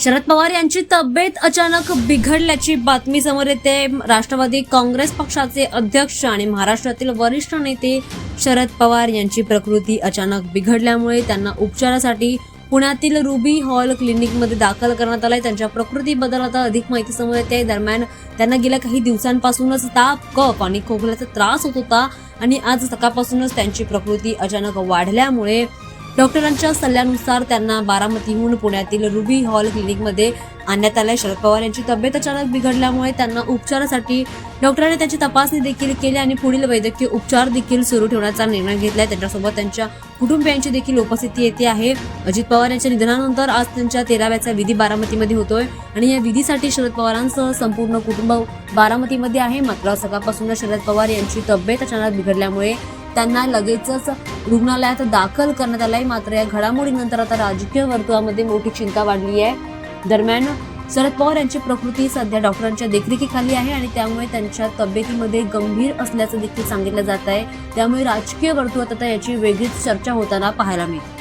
शरद पवार यांची तब्येत अचानक बिघडल्याची बातमी समोर येते। राष्ट्रवादी काँग्रेस पक्षाचे अध्यक्ष आणि महाराष्ट्रातील वरिष्ठ नेते शरद पवार यांची प्रकृती अचानक बिघडल्यामुळे त्यांना उपचारासाठी पुण्यातील रुबी हॉल क्लिनिकमध्ये दाखल करण्यात आले। त्यांच्या प्रकृतीबद्दल आता अधिक माहिती समोर येते। दरम्यान त्यांना गेल्या काही दिवसांपासूनच ताप, कफ आणि खोकल्याचा त्रास होत होता आणि आज सकाळपासूनच त्यांची प्रकृती अचानक वाढल्यामुळे डॉक्टरांच्या सल्ल्यानुसार त्यांना बारामतीहून पुण्यातील रुबी हॉल क्लिनिकमध्ये आणण्यात आले। शरद पवार यांची तब्येत अचानक बिघडल्यामुळे त्यांना उपचारासाठी डॉक्टरांनी त्यांची तपासणी देखील केली आणि पुढील वैद्यकीय उपचार देखील सुरू ठेवण्याचा निर्णय घेतलाय। त्यांच्यासोबत त्यांच्या कुटुंबियांची देखील उपस्थिती येते आहे। अजित पवार यांच्या निधनानंतर आज त्यांच्या 13व्याचा विधी बारामतीमध्ये होतोय आणि या विधीसाठी शरद पवारांसह संपूर्ण कुटुंब बारामतीमध्ये आहे। मात्र सकाळपासून शरद पवार यांची तब्येत अचानक बिघडल्यामुळे त्यांना लगेचच रुग्णालयात दाखल करण्यात आलंय। मात्र या घडामोडीनंतर आता राजकीय वर्तुळामध्ये मोठी चिंता वाढली आहे। दरम्यान शरद पवार यांची प्रकृती सध्या डॉक्टरांच्या देखरेखीखाली आहे आणि त्यामुळे त्यांच्या तब्येतीमध्ये गंभीर असल्याचं देखील सांगितलं जात आहे। त्यामुळे राजकीय वर्तुळात आता याची वेगळीच चर्चा होताना पाहायला मिळते।